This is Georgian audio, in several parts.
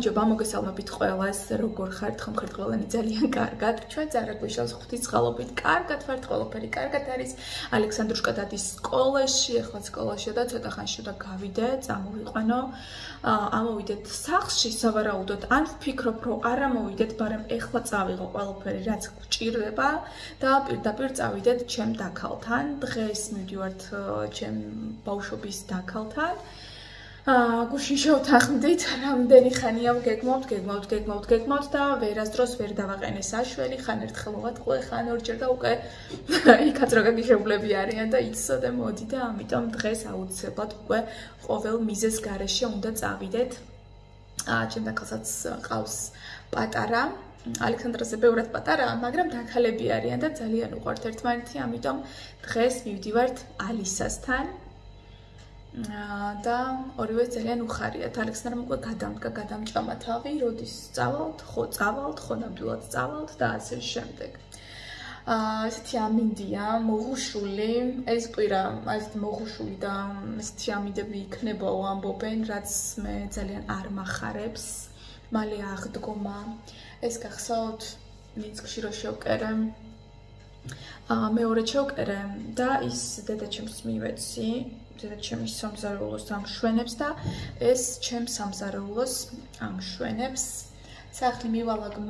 გამარჯობა, მოგესალმებით ყველას, როგორ ხართ, ხომ ხართ ყველანი ძალიან კარგად. ჩვენ წარაგვიშავს ღვთისმსხალობით, კარგად ვართ, ყველაფერი კარგად არის. ალექსანდრუშკა დადის სკოლაში, ახლა სკოლაში და ცოტა ხანში უნდა გავიდე, წამოვიყვანო. ამოვიდეთ სახლში, სავარაუდოდ, ან ვფიქრობ, რომ არ ამოვიდეთ, მაგრამ ეხლა წავიღო ყველაფერი, რაც გვჭირდება და პირდაპირ წავიდეთ ჩემ დაქალთან. დღეს მივდივართ ჩემ ბავშვობის დაქალთან. გუშინ შევთანხმდით, რამდენი ხანია გეგმავთ და ვერასდროს ვერ დავაყენე საშველი, ხან ერთხელ მოვატყუე, ხან ორჯერ და უკვე იქაც რა გაგიშებლები არიან და იცოდე მოდი და ამიტომ დღეს აუცილებლად უკვე ყოველ მიზეს გარეშე უნდა წავიდეთ. ჩემ დაქალსაც ყავს პატარა, ალექსანდრაზე ბევრად პატარაა, მაგრამ დაქალები არიან და ძალიან უყვართ ერთმანეთი, ამიტომ დღეს მივდივართ ალისასთან. და ორივე ძალიან უხარიათ. ალექსანდრამ უკვე გადამჭამა თავი, როდის წავალთ, ხო ნამდვილად წავალთ და ასე შემდეგ. ესეთი ამინდია, მოღუშული, ეს კვირა, ესეთი მოღუშული და ესეთი ამინდები იქნებაო ამბობენ, რაც მე ძალიან არ მახარებს. მალე აღდგომა. ეს გახსოვთ, მინსკში რო შევკერე. მეორე შევკერე და ის დედაჩემს მივეცი. ჩემს სამზარეულოს ამშვენებს და ეს ჩემს სამზარეულოს ამშვენებს. სახლი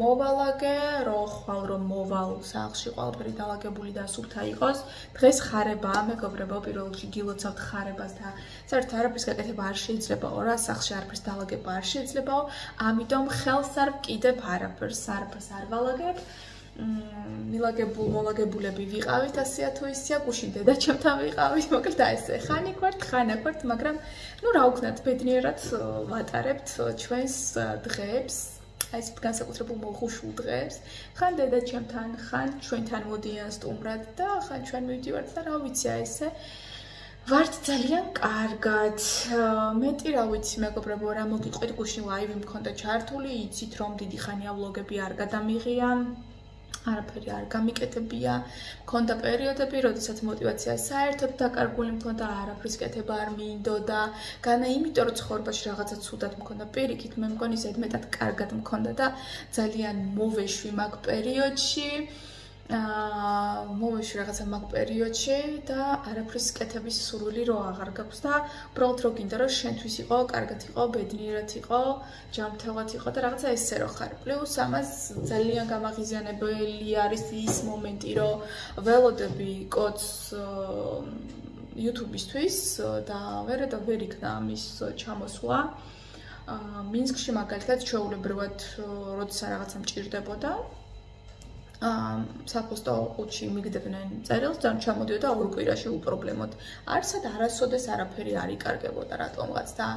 მოვალაგე, რომ მოვალ სახლში ყველაფერი დალაგებული და სუფთა იყოს. დღეს ხარებაა, მეგობრებო, პირველ რიგში გილოცავთ ხარებას და საერთოდ არაფრის გაკეთება არ შეიძლებაო რა, სახლში არაფრის დალაგება არ შეიძლებაო, ამიტომ ხელს არ ვკიდებ არაფერს არ ვალაგებ. მოლაგებულები ვიყავით ასეა თუ ისეა, გუშინ დედაჩემთან ვიყავით, მოკლედ ესე ხან იქ ვართ, მაგრამ რა ვქნათ, ბედნიერად ვატარებთ ჩვენს დღეებს, ეს განსაკუთრებულ მოხუშულ დღეებს, ხან დედაჩემთან, ხან ჩვენთან მოდიან სტუმრად და ხან ჩვენ მივდივართ და რა ვიცი ესე ვართ ძალიან კარგად. მეტი რა ვიცი, მეგობრებო, რა მოგიყვეთ, გუშინ ლაივი მქონდა ჩართული, იცით რომ დიდი ხანია ვლოგები არ გადამიღია. არაფერი არ გამიკეთებია, მქონდა პერიოდები, როდესაც мотиваცია საერთოდ დაკარგული მქონდა, არაფრის კეთება არ მინდოდა, განა იმიტომ რომ ცხოვრებაში რაღაცა ცუდად მქონდა, პირიქით მე მგონი ზედმეტად კარგად მქონდა და ძალიან მოვეშვი მაგ პერიოდში. მოვეშვი რაღაცა მაგ პერიოდში და არაფრის კეთების სურვილი რო აღარ გაქვს და უბრალოდ რო გინდა რომ შენთვის იყო, კარგად იყო, ბედნიერად იყო, ჯანმრთელად იყო და რაღაცა ესე რო ხარ. პლუს ამას ძალიან გამაღიზიანებელი არის ის მომენტი, რომ ველოდები კოდს YouTube-ისთვის და ვერ იქნა ამის ჩამოსვლა. მინსკში მაგალითად ჩვეულებრივად როცა რაღაცა მჭირდებოდა საფოსტო ყუთში მიგდებდნენ წერილს და ჩამოდიოდა ორ კვირაში უპრობლემოდ. არცად არასოდეს არაფერი არ იკარგებოდა რატომღაც და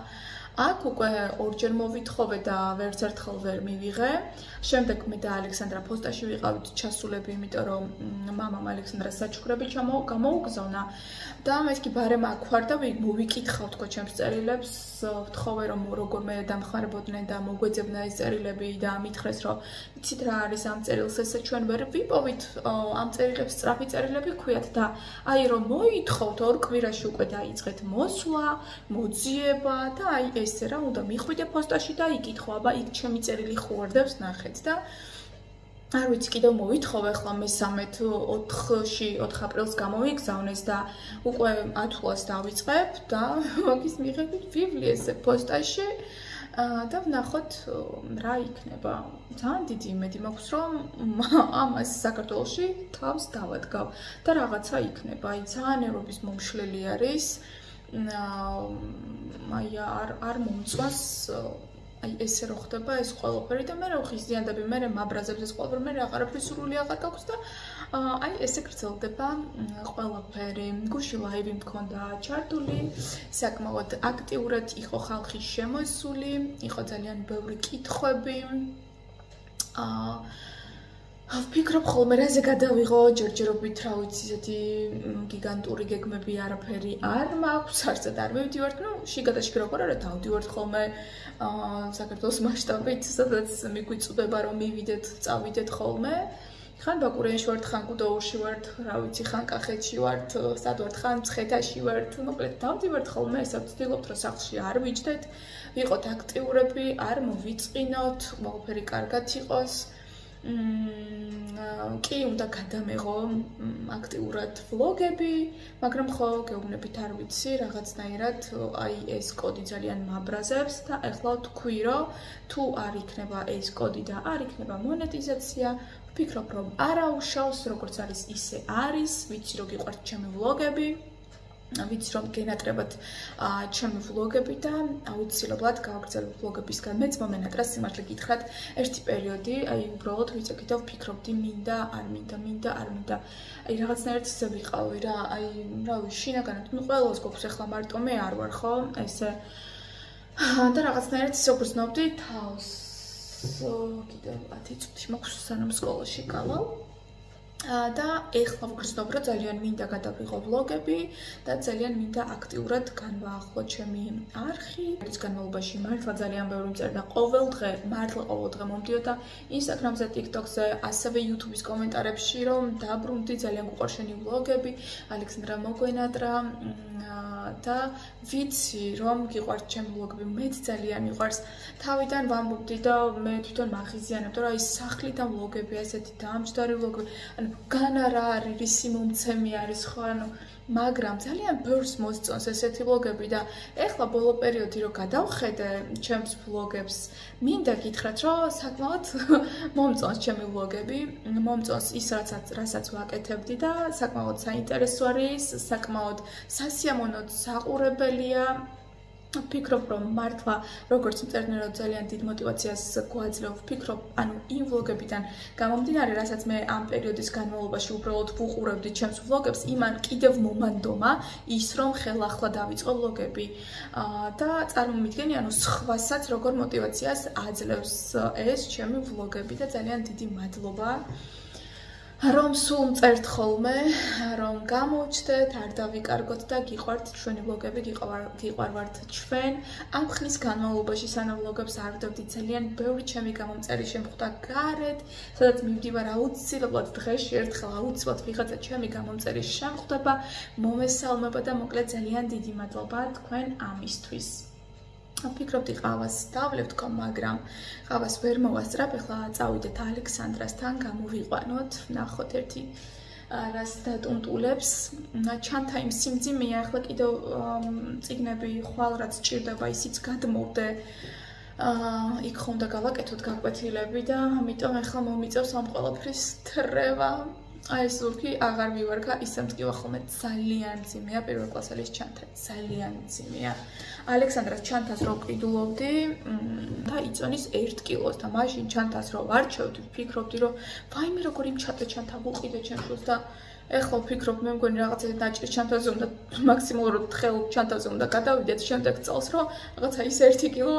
აქ უკვე ორჯერ მოვითხოვე და ვერც ერთხელ ვერ მივიღე. შემდეგ მე და ალექსანდრა ფოსტაში ვიყავით ჩასულები, იმიტომ რომ მამამ ალექსანდრას საჩუქრები გამოუგზავნა და მე კი ბარემ აქ ვარ და მოვიკითხავ თქო ჩემს წერილებს, ვთხოვე რომ როგორმე დამხმარებოდნენ და მოგვეძებნა ეს წერილები და მითხრეს რომ იცით რა არის ამ წერილს ესე ჩვენ ვერ ვიპოვით ამ წერილებს სწრაფი წერილები ქვიათ და აი რომ მოითხოვთ ორ კვირაში უკვე დაიწყეთ მოსვლა, მოძიება და აი ესე რა უნდა მიხვიდე პოსტაში და იკითხო, აბა იქ ჩემი წერილი ხوارდებს ნახეთ და არ ვიცი კიდევ მოვითხოვე ახლა მე-13 4 აპრილს გამოვიგზავნეს და უკვე ათვლას დავიწყებ და მაგის მიხედვით ვივლი ესე პოსტაში და ვნახოთ რა იქნება. ძალიან დიდი იმედი მაქვს რომ ამას საქართველოში თავს დავადგავ და რაღაცა იქნება. აი ძალიან ერობის მომშლელი არის. აი არ მომწონს აი ესე რო ხდება ეს ყველაფერი და მე რა ხიზიანდები, მე მაბრაზებს ეს ყველაფერი, მე აღარაფრის სურვილი აღარ გაქვს და აი ესე გრძელდება ყველაფერი. გუშინ ლაივი მქონდა ჩართული, საკმაოდ აქტიურად იყო ხალხი შემოსული, იყო ძალიან ბევრი კითხვები. ვფიქრობ ხოლმე რაზე გადავიღო, ჯერჯერობით რა ვიცი, ესეთი გიგანტური გეგმები არაფერი არ მაქვს, არცად არ მივდივართ, შიგადაშიგ როგორ არა დავდივართ ხოლმე საქართველოს მასშტაბით, სადაც მიგვიწვდება რომ მივიდეთ, წავიდეთ ხოლმე. ხან ბაკურიანში ვართ, ხან გუდაურში ვართ, რა ვიცი, ხან კახეთში ვართ, სად ვართ, ხან მცხეთაში ვართ. მოკლედ დავდივართ ხოლმე, ესა ვცდილობთ, რომ სახლში არ ვიჯდეთ, ვიყოთ აქტიურები, არ მოვიწყინოთ, ყველაფერი კარგად იყოს. კი უნდა გადამეღო აქტიურად ვლოგები, მაგრამ ხო გეუბნებით არ ვიცი, რაღაცნაირად აი ეს კოდი ძალიან მაბრაზებს და ეხლა თქვი, რომ თუ არ იქნება ეს კოდი და არ იქნება მონეტიზაცია, ვფიქრობ, რომ არაუშავს, როგორც არის ისე არის, ვიცი რომ გიყვართ ჩემი ვლოგები. ვიცი რომ გენატრებათ ჩემი ვლოგები და აუცილებლად გავაგრძელებ ვლოგებისგან. მეც მომენატრა სიმართლე გითხრათ, ერთი პერიოდი, აი უბრალოდ ვიწევდით, ვფიქრობდი, მინდა, არ მინდა. აი რაღაცნაირად ისე ვიყავი რა, აი რა ვიცი, შინაგანად, ყველას გვაქვს ახლა მარტო მე არ ვარ, ხო? ესე და რაღაცნაირად ისე ვგრძნობდი თავს. კიდევ 10 წუთი მაქვს სანამ სკოლაში გავალ. და ეხლა ვგრძნობ, რომ ძალიან მინდა გადავიღო ვლოგები და ძალიან მინდა აქტიურად განვაახლო ჩემი არხი. ის განმავლობაში მართლა ძალიან ბევრი მწერდა ყოველ დღე მომდიოდა Instagram-ზე, TikTok-ზე, ასევე YouTube-ის კომენტარებში, რომ დაბრუნდი, ძალიან გუყარ შენი ვლოგები, ალექსანდრა მოგვენატრა და ვიცი რომ გიყვართ ჩემი ვლოგები, მეც ძალიან მიყვარს. თავიდან ვამბობდი და მე თვითონ მაღიზიანებდი, რომ აი სახლიდან ვლოგები, ესეთი დამჯდარი ვლოგები, ანუ განა რა არის, რისი მომცემი არის ხო, ანუ მაგრამ ძალიან ბევრს მოსწონს ესეთი ვლოგები და ეხლა ბოლო პერიოდი რომ გადავხედე ჩემს ვლოგებს, მინდა გითხრათ, რომ საკმაოდ მომწონს ჩემი ვლოგები, მომწონს ის რასაც ვაკეთებდი და საკმაოდ საინტერესო არის, საკმაოდ სასიამოვნო, საყურებელია. ვფიქრობ, რომ მართლა როგორც მწერნერო ძალიან დიდ мотивაციას გვაძლევ, ვფიქრობ, ანუ იმ ვლოგებიდან გამომდინარე, რასაც მე ამ პერიოდის განმავლობაში უბრალოდ ვუყურებდი ჩემს ვლოგებს, იმან კიდევ მომანდომა ის, რომ ხელახლა დავიწყო ვლოგები და წარმომიდგენი, ანუ სხვასაც როგორ мотивაციას აძლევს ეს ჩემი ვლოგები და ძალიან დიდი მადლობა. რომ სულ მწერთ ხოლმე, რომ გამოვჩდეთ, არ დავიკარგოთ და გიყვართ ჩვენი ვლოგები, გიყვარვართ ჩვენ. ამ ხნის განმავლობაში სანამ ვლოგებს არ ვდევდი, ძალიან ბევრი ჩემი გამომწერი შემხვდა გარეთ, სადაც მივდივარ აუცილებლად დღეში ერთხელ აუცილებლად ვიღაცა ჩემი გამომწერი შემხვდება, მომესალმება და მოკლედ ძალიან დიდი მადლობა თქვენ ამისთვის. ვფიქრობდი ყავას დავლებთ თქო, მაგრამ ყავას ვერ მოვასწრებ, ეხლა წავიდეთ ალექსანდრასთან, გამოვიყვანოთ, ნახოთ ერთი რას დატუნტულებს. ჩანთა იმ სიმძიმეა, ეხლა კიდევ წიგნები ხვალ რაც ჭირდება, ისიც გადმოვდე. იქ ხომ და გავაკეთოთ გაკვეთილები და ამიტომ ეხლა მომიწევს ამ ყველაფრის თრევა. აი ეს ზურგი აღარ მივარგა, ისე მткиვა ხოლმე, ძალიან მძიმეა პირველ კლასელის ჩანთა, ძალიან მძიმეა. ალექსანდრას ჩანთას რო ყიდულობდი და იწონის 1 კილოს და მაშინ ჩანთას რო ვარჩევდი, ვფიქრობდი, რომ ვაიმე როგორ იმ ჩანთა ვუყიდე ჩემ შულს და ეხლა ვფიქრობ, მე მგონი რაღაცა დაჭრის ჩანთაზე უნდა მაქსიმალურად თხელ ჩანთაზე უნდა გადავიდეთ შემდეგ წელს, რომ რაღაცა ის 1 კილო,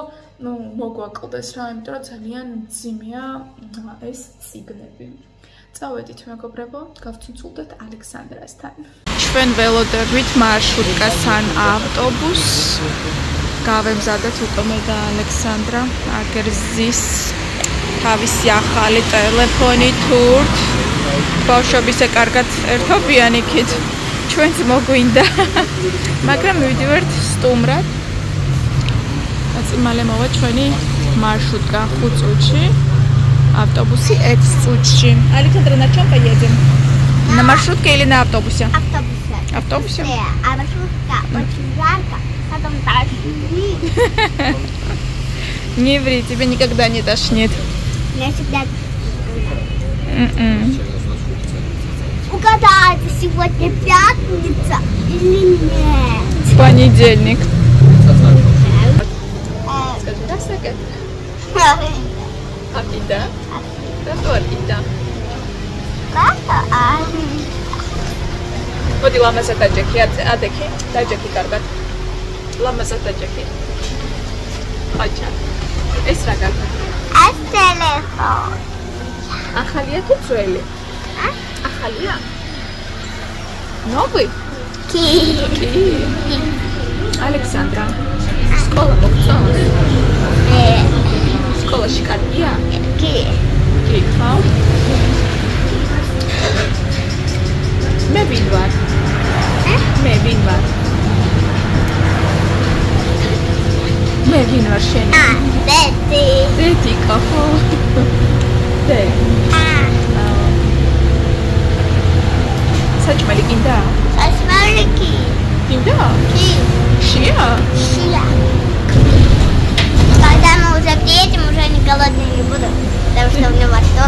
მოგვაკლდეს რა, იმიტომ რომ ძალიან მძიმეა ეს წიგნები. წავედით მეგობრებო, გავცუნცულდეთ ალექსანდრასთან. ჩვენ ველოდებით მარშრუტკას ან ავტობუსს. გავემზადეთ უკვე მე და ალექსანდრა, აგერზის თავისი ახალი ტელეფონი თურთ. ბავშვებისე კარგად ერთობიან იქით. ჩვენც მოგვინდა. მაგრამ მივდივართ სტუმრად. მალე მოვა ჩვენი მარშრუტკა 5 წუთში. Автобусе 1 წუთში. Александра, на чем поедем? На маршрутке или на автобусе? Автобусе. А маршрутка очень жарко, потом тошнит. Не ври, тебе никогда не тошнит. Я всегда тошнит. Угадайте, сегодня пятница или нет? Понедельник. Скажи, да, Сакет? Артида? Рато Артида? მოდი ლამაზა დაჯექი, ადექი, დაჯექი კარგად. ლამაზა დაჯექი. აჩა. ეს რა კარგად? ეს ტელეფონი. ახალია თუ ძველი? ახალია? ნოვი? კი. ალექსანდრა. სკოლა მოგწონს? სკოლაში კარგია? კი. კი, ხო? გინ ვარ შენი? დედი კახო. საჭმელი გინდა? საჭმელი გინდა? კი. შია? შია. Когда мы уже приедем, уже не голодные не буду, потому что у меня во рту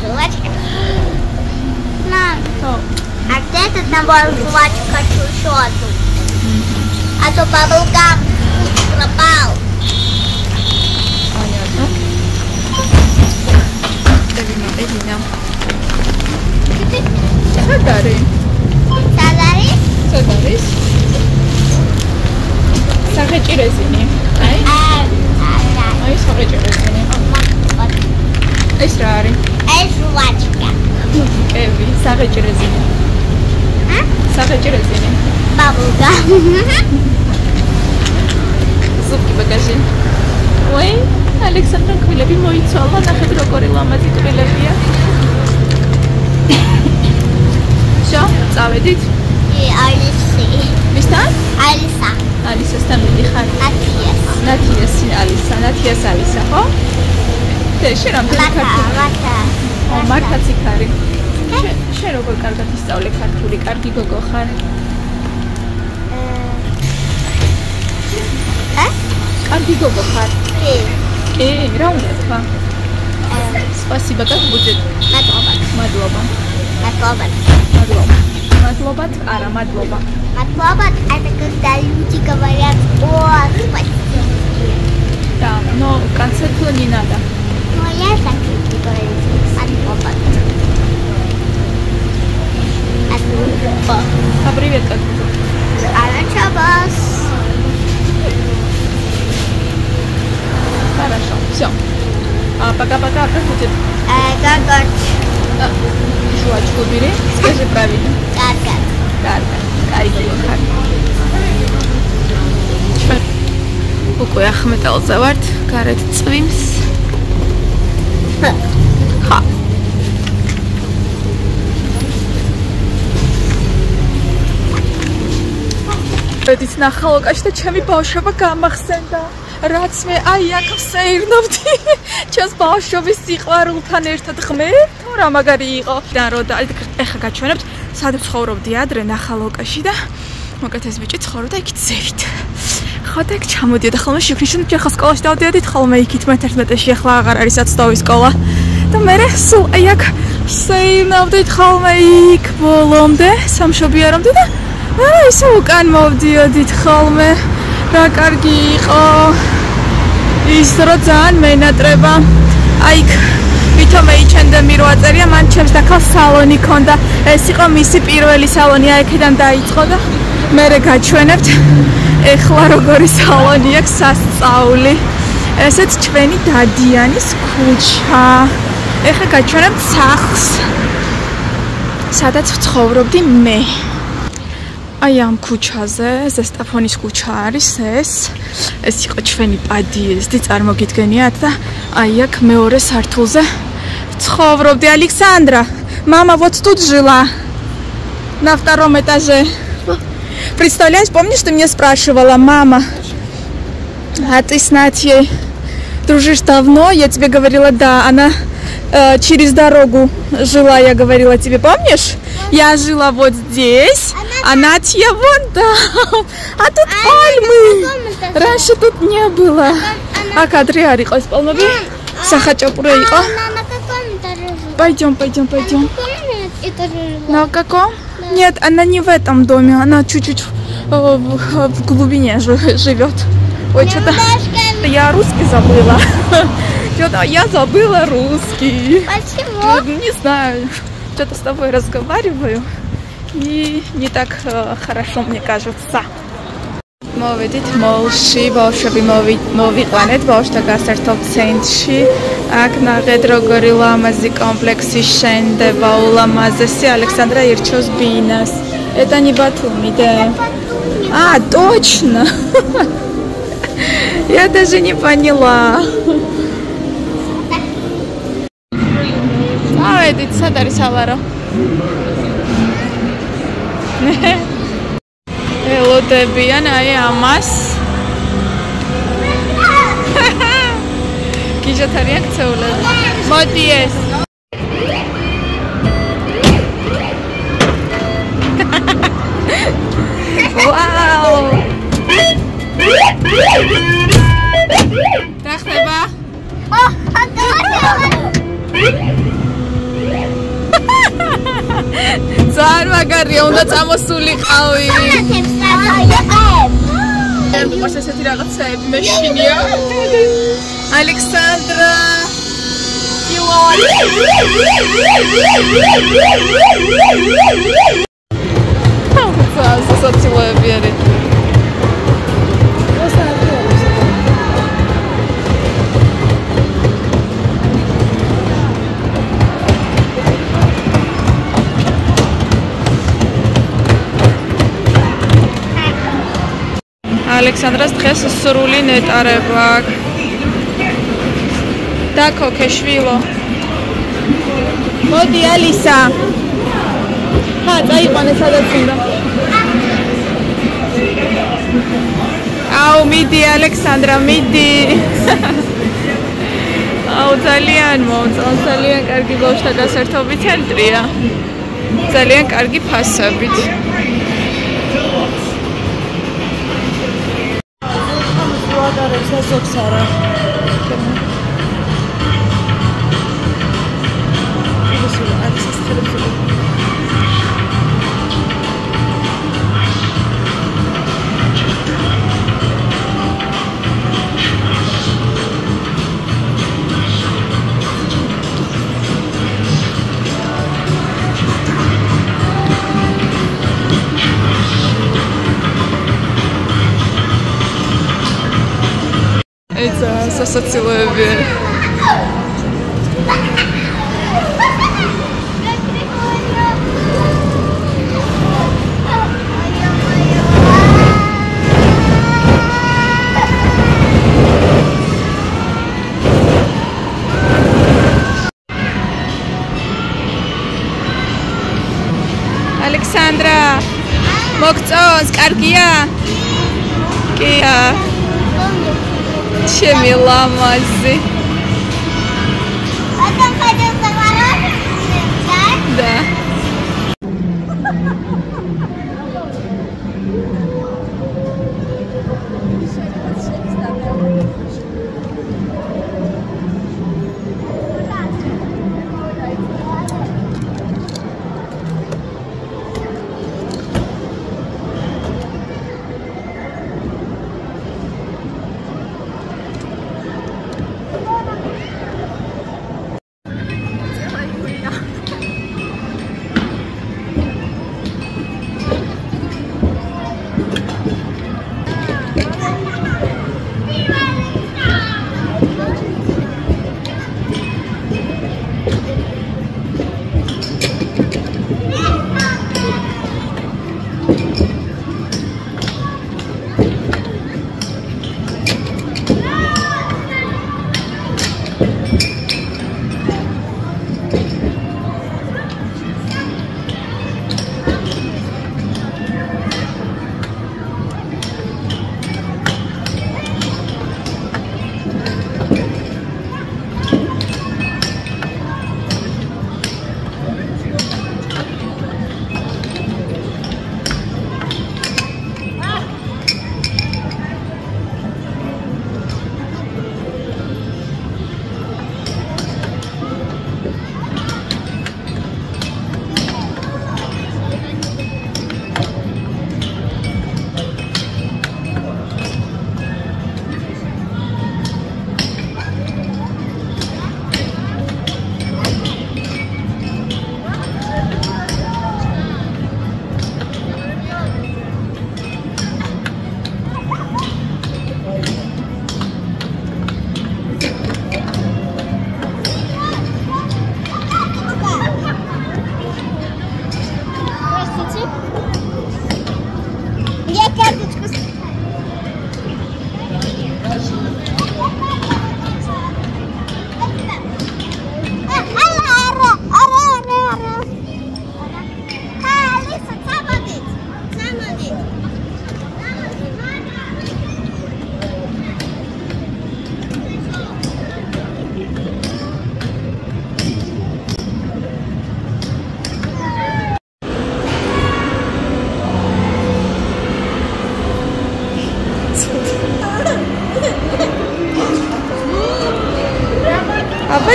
жвачка. Мам, а где этот набор жвачек? Хочу еще одну. А то баблгам пропал. Понятно. Эдина. Садари. Садари? Садарис. Сахачирезини. Ай, сахачирезини. ეს რა არის? ეს жвачка. ევი, საღეჭრეზინი. საღეჭრეზინი. Баблгам. ზუგი ბაგაჟი. ой, ალექსანდრა კვილები მოიცვალა, ნახეთ როგორი ლამაზი კვილებია. შო, წავედით? ალისი. მისთან? ალისა. ალისასთან მიდიხარ? ნათიას. ნათიას ალისა, ნათიას ალისა, ხო? შენ რამდენი ქართული? მართაც იქ არის. შენ როგორ კარგად ისწავლე ქართული? კარგი გოგო ხარ? კარგი გოგო ხარ? კი, რა უნდა თქვა? Спасибо, как будет? Мадლობა. Ара, мадლობა. Мадлоба – это когда люди говорят «О, спасибо». Да, но в конце не надо. Ну, я так люблю говорить «Мадлоба». Мадлоба. А привет как? Арачабас. Хорошо, все. Пока-пока, как будет? Гагат. Жвачку бери, скажи правильно. Гагат. Карга. Карга. უკვე ახმეტელზე ვართ, გარეთ წვიმს. ხა. ეს ნახალოკაში და ჩემი ბავშვობა გამახსენდა. რაც მე აი აქ ვსეირნობდი. ჩემს ბავშვობის სიყვარულთან ერთად ღმერთო რა მაგარი იყო. და რომ ეხა გაჩვენებთ, სად ცხოვრობდი ადრე ნახალოკაში და მოკეთეს ბიჭი ცხოვრობდა იქით ზევით. ხო და იქ ჩამოდიოდა ხოლმე შიფრიშენ ჯერ სკოლაში დავდიოდით ხოლმე იქით მე-11-ში ახლა აღარ არის აცდოვის სკოლა. და მე სულ აი აქ ვსეირნობდით ხოლმე იქ ბოლომდე სამშობიარომდე და ისე უკან მოვდიოდით ხოლმე. რა კარგი იყო ის რო ძალიან მენატრება აი ვითომ ეჩენდემი რო აწერია მან ჩემს დაქალ სალონი ქონდა ეს იყო მისი პირველი სალონი აი აქედან დაიწყო და მერე გაჩვენებთ ეხლა როგორი სალონი აქვს სასწაული ესეც ჩვენი დადიანის ქუჩა ეხლა გაჩვენებთ სახლს სადაც ცხოვრობდი მე აი ამ ქუჩაზე ზესტაფონის ქუჩა არის ეს იყო ჩვენი პადიეზდი წარმოგიდგენიათ და აი აქ მეორე სართულზე ცხოვრობდი Александра мама вот тут жила на втором этаже представляешь помнишь ты меня спрашивала мама а ты с Натей дружишь давно я тебе говорила да она через дорогу жила я говорила тебе помнишь я жила вот здесь а Натья вон там а тут пальмы раньше тут не было а кадри арიყო ეს პალმები სახაჭაპურე იყო пойдем на каком нет она не в этом доме она чуть-чуть в глубине живет ой что-то я русский забыла что-то я забыла русский Почему? не знаю что-то с тобой разговариваю и не так хорошо мне кажется. მოვედით მოლში, ბავშვები მოვიყვანეთ ბავშვთა გასართობ ცენტრში. აქ ნახეთ როგორი ლამაზი კომპლექსი შენდება, ულამაზესი Александра ირჩევს ბინას. Это не Батуми, да? А, точно. Я даже не поняла. მოვედით, სად არის ალარო? ელოდებიან აი ამას ნიჟად არიან ქცეულები. მოდი ეს. ვაუ! რა ხდება? ძალიან მაგარია, უნდა წამოსულიყავი. მიყვარს ესეთი რაღაცები, მეშინია. ალექსანდრა. სასაცილოები არის. ალექსანდრას დღეს სრული ნეტარება აქვს. დაკოქე შვილო. მოდი ალისა. წაიყვანე სადაც უნდა. აუ მიდი ალექსანდრა მიდი. აუ ძალიან მომწონს, ძალიან კარგი ბავშვთა გასართობი ცენტრია. ძალიან კარგი ფასებით. ვადარებს ასოქს არა. სასაცილოები. ალექსანდრა მოგწონს, კარგია? კია. ჩემი ლამაზი. და.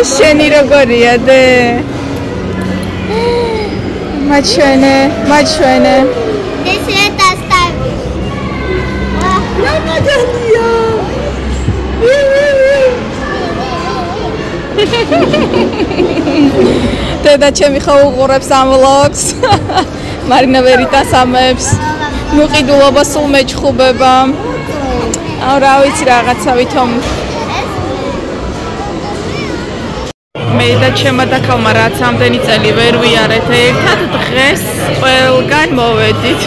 შენი როგორია დე? მაჩვენე. This დასტავი. ნაგანია. დედა ჩემი ხო უყურებს ამ ვლოგს. მარინა ვერიტას ამებს. მუყიდულობა სულ მეჩხუბება. აუ რა ვიცი რაღაცა ვითომ მე და ჩემმა დაქალმა რაც ამდენი წელი ვერ ვიარეთ ერთად დღეს ყველგან მოვედით.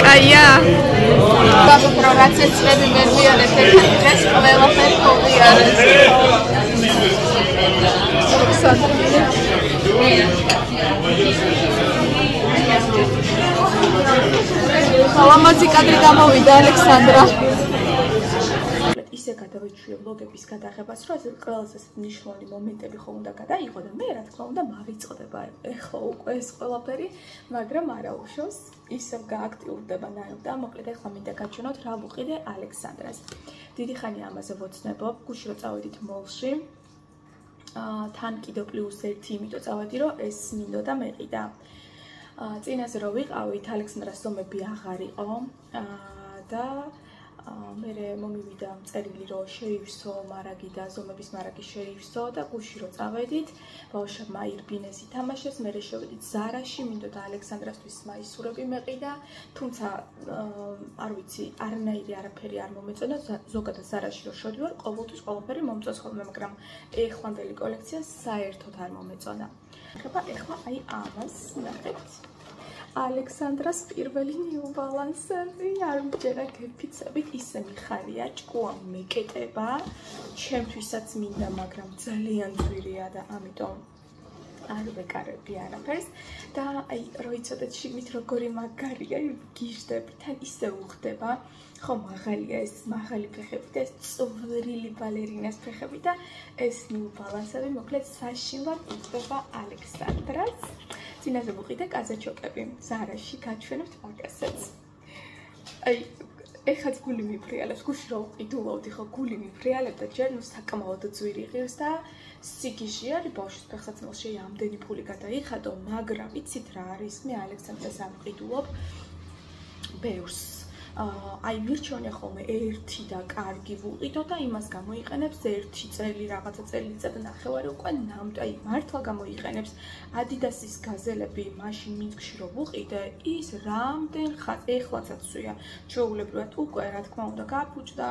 კაია? ბაბა რაც ეს წლები ვერ ვიარეთ ერთად დღეს ყველაფერი მოვიარეთ. ლამაზი კადრი გამოვიდა ალექსანდრა. ისე გადავიჩვიე ვლოგების გადაღებას, რომ ეს ყველაზე მნიშვნელოვანი მომენტები ხომ უნდა გადაიღო და მე რა თქმა უნდა მავიწყდება ეხლა უკვე ეს ყველაფერი, მაგრამ არა უშავს, ისევ გააქტიურდება ნაირად და მოკლედ ეხლა მინდა გაჩვენოთ რა ვუყიდე ალექსანდრას. დიდი ხანი ამაზე ვოცნებობ, გუშინ რომ წავედით მოლში. თან კიდევ +1, იმიტომ წავედი რომ ეს მინდოდა მეყიდა. წინაზე რომ ვიყავით, ალექსანდრას ზომები აღარ იყო და მე მომივიდა წერილი რომ შეივსო მარაგი და ზომების მარაგი შეივსო და გუში რომ წავედით, ბავშვებმა აირბინეს ითამაშეს, მე შევედით ზარაში, მინდოდა ალექსანდრასთვის მაისურები მეყიდა, თუმცა არ ვიცი, არაფერი არ მომეწონა, ზოგადად ზარაში რომ შევდივარ, ყოველთვის ყველაფერი მომწონს ხოლმე, მაგრამ ეხლანდელი კოლექცია საერთოდ არ მომეწონა. ეხლა აი ამას ნახეთ. ალექსანდრას პირველი New Balance-ები არ მჯერა გეფიცებით, ისე მიხარია, ჭკუა მეკეტება, ჩემთვისაც მინდა, მაგრამ ძალიან ძვირია და ამიტომ არ ვეკარები არაფერს და აი რო იცოდეთ შიგნით როგორი მაგარია, გიჟდები, თან ისე უხდება, ხო მაღალია ეს მაღალი ფეხები და ეს წვრილი ბალერინას ფეხები და ეს New Balance-ები მოკლედ საშინლად უხდება ალექსანდრას. წინაზე ვუყიდე კაზაჩოკები, ზარაში გაჩვენებთ მაგასაც. აი, ეხაც გული მიფრიალებს, გუში რომ ვყიდულობდი ხო, გული მიფრიალებდა, ჯერ ნუ საკმაოდ ძვირი ღირს და სიგიჟე არის ბავშვის ფეხსაცმელში ამდენი ფული გადაიხადო, მაგრამ იცით რა არის, მე ალექსანდრას არ ვყიდულობ ბევრს. აი მირჩევნია ხოლმე ერთი და კარგი ვუყიდო და იმას გამოიყენებს ერთი წელი, რაღაცა წელიწად ნახევარი უკვე ნამდვილად, აი მართლა გამოიყენებს. ადიდასის გაზელები მაშინ მინსკში რომ ვუყიდე, ის რამდენ ეხლაცაც სვია. ჩვეულებრივად უკვე რა თქმა უნდა გაფუჭდა,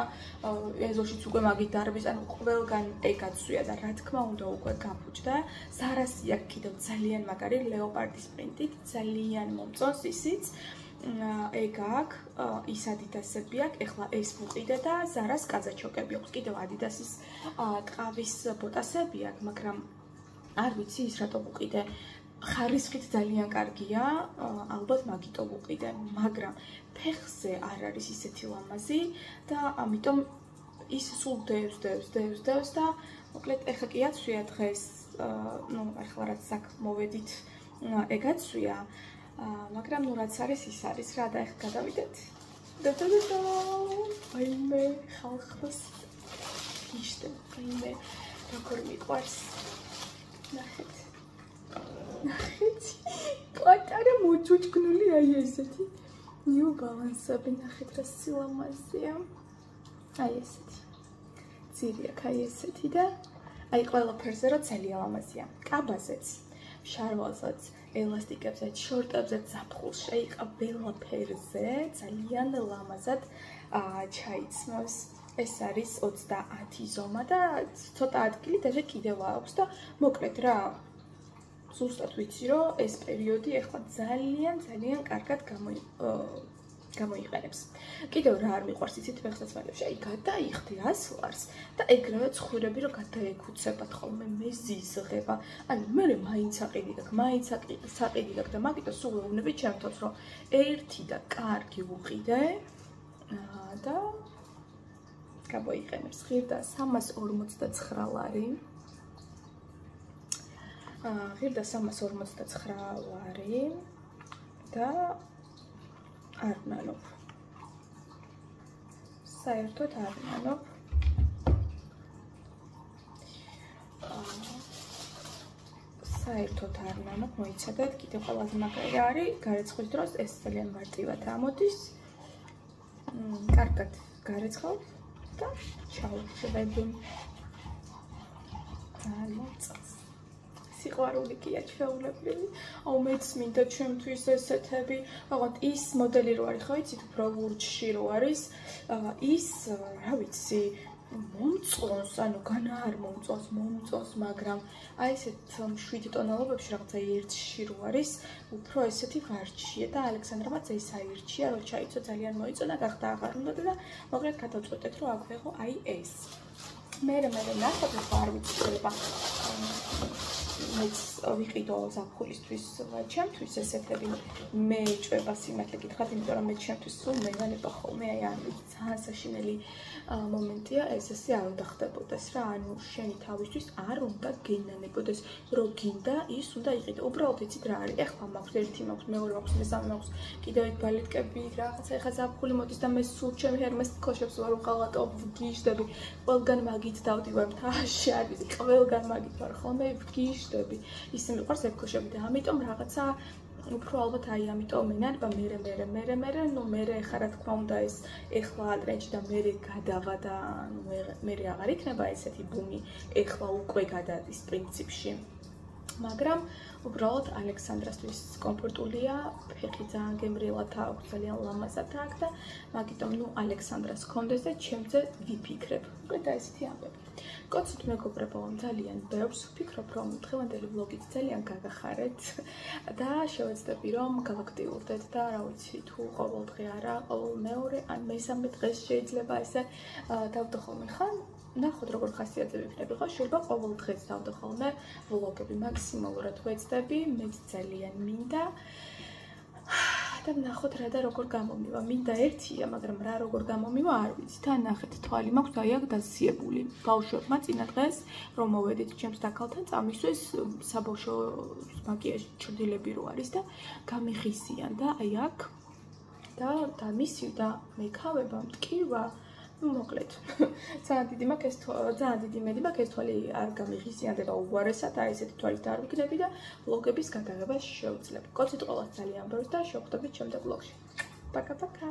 ეზოშიც უკვე მაგით დარბის, ანუ ყველგან ეგაცვია და რა თქმა უნდა უკვე გაფუჭდა. ზარასი აქვს კიდევ ძალიან მაგარი ლეოპარდის პრინტით, ძალიან მომწონს ისიც. ეგ აქვს, ის ადიდასები აქვს, ეხლა ეს ვუყიდე და ზარას კაზაჩოკები აქვს, კიდევ ადიდასის ტყავის ბოტასები აქვს, მაგრამ არ ვიცი ის რატო ვუყიდე. ხარისხით ძალიან კარგია, ალბათ მაგიტო ვუყიდე, მაგრამ ფეხზე არ არის ისეთი ლამაზი და ამიტომ ის სულ დევს და მოკლედ ეხლა კი აცვია დღეს, ნუ ახლა რაც აქ მოვედით, ეგაცვია. მაგრამ ნუ რაც არის ის არის რა და ეხლა გადავიდეთ. აიმე ხალხს იშტე, აიმე როგორ მიყვარს. ნახეთ. პატარა მოჭუჭკნული აი ესეთი. New Balance-ები ნახეთ რა სილამაზეა. აი ესეთი. ძირი აქვს აი ესეთი და აი ყველაფერზე რა ძალიან ლამაზია. კაბაზეც, შარვალზეც, ელასტიკებზე, შორტებზე, ზაფხულს შეიყავ ყველაფერზე, ძალიან ლამაზად ჩაიცნოს. ეს არის 30 ზომა და ცოტა ადგილი და კიდევ აქვს და მოკლედ რა ზუსტად ვიცი რომ ეს პერიოდი ახლა ძალიან კარგად გამოიყენებს. კიდევ რა არ მიყვარს იცით ფეხსაცმელებში, აი გადაიხდი ასლარს და ეგრევე ცხვირები რომ გადაეკუცებათ ხოლმე მეზიზღება. ანუ მე მაინც აყიდი გაქვს და მაგიტო სულ ვეუბნები ჩემთავს რომ ერთი და კარგი ვუყიდე და გამოიყენებს. ღირდა 349 ლარი. ღირდა 349 ლარი და არ ვნანობ. საერთოდ არ ვნანობ. საერთოდ არ ნამოთ მოიცადეთ, კიდევ ყველაზე მაგარი რა არის, გარეცხვის დროს ეს ძალიან მარტივად ამოდის. კარგად გარეცხავ და ჩავშევებ. მოწონს. სიყვარული კია ჩვეულებრივი. აუ მეც მინდა ჩემთვის ესეთები, რაღაც ის მოდელი რო არის, ხო იცით, უფრო ლურჯში რო არის, ის, რა ვიცი, მომწონს, ანუ განა არ მომწონს, მაგრამ აი ესეთ 7 ტონალობებში რაღაცა ერთში რო არის, უფრო ესეთი ვარჯიშია და ალექსანდრამაც ეს აირჩია, რო ჩაიცო ძალიან მოიწონა, გახდა აღარ უნდა და მოგრად გადავწყვეტეთ, რომ აქვეღო აი ეს. მე ნახოთ ხო არ ვიცი შეიძლება მეც ვიყიდო ზაფხულისთვის ჩემთვის ესეთები მე ჭვება სიმართლე გითხრათ, იმიტომ რომ მე ჩემთვის სულ მეგანება ხოლმე აი ამ ძალიან საშინელი მომენტია ეს ესე არ უნდა ხდებოდეს რა, ანუ შენი თავისთვის არ უნდა გენანებოდეს, რომ გინდა ის უნდა იყიდო. უბრალოდ იცით რა არის, ეხლა მაქვს ერთი მაქვს, მეორე მაქვს, მესამე მაქვს, კიდევ იქ ბალეტკები, რაღაცა ეხლა ზაფხული მოდის და მე სულ ჩემი ჰერმეს ქოშებს ვარ უყალატობ, ვგიჟდები, ყველგან მაგით დავდივარ თაში, არ ვიცი, ყველგან მაგით ვარ ხოლმე ვგიჟდები. ისე მიყვარს ეკოშები და ამიტომ რაღაცა უფრო ალბათ აი ამიტომ მენანება მე ნუ მე ეხლა რა თქმა უნდა ეს ეხლა ატრენჯი და მე გადავა და მე აღარ იქნება ესეთი ბუმი ეხლა უკვე გადადის პრინციპში. მაგრამ უბრალოდ ალექსანდრასთვის კომფორტულია, ფეხი ძალიან გემრიელად აქვს, ძალიან ლამაზად აქვს და მაგიტომ ნუ ალექსანდრას კონდეს და ჩემზე ვიფიქრებ. უკვე და ესეთი ამბები. კოცით მეგობრებო, ძალიან ბევრს ვფიქრობ, რომ დღევანდელი ვლოგით ძალიან გაგახარეთ და შევეცდები, რომ გავაქტიურდეთ და რა ვიცი, თუ ყოველდღე არა, ყოველ მეორე ან მესამე დღეს შეიძლება ესე დავდო ხოლმე ხან ნახოთ როგორ ხასიათზე ვიქნები ხო, შეიძლება ყოველ დღეს დავდო ხოლმე ვლოგები, მაქსიმალურად ვეცდები, მეც ძალიან მინდა და ნახოთ რა და როგორ გამომივა. მინდა ერთია, მაგრამ რა როგორ გამომივა არ ვიცი. თან ნახეთ, თვალი მაქვს აი აქ დასიებული. ბავშვებმა წინა დღეს რომ მოვედით ჩემს დაქალთან წამისვეს საბავშვო მაკიაჟი ჩრდილები რო არის და გამიხისიან და აი აქ და დამისივ და მეკავება მტკივა მოკლედ. ძალიან დიდი მაქვს ეს ძალიან დიდი მედი მაქვს ეს თვალი არ გამიხისიანდება უარესად, აი ესეთი თვალით არ ვიქნები და ვლოგების გადაღებას შევძლებ. კოცით ყველას ძალიან ბევრს და შევხვდებით შემდეგ ვლოგში. პაკა-პაკა.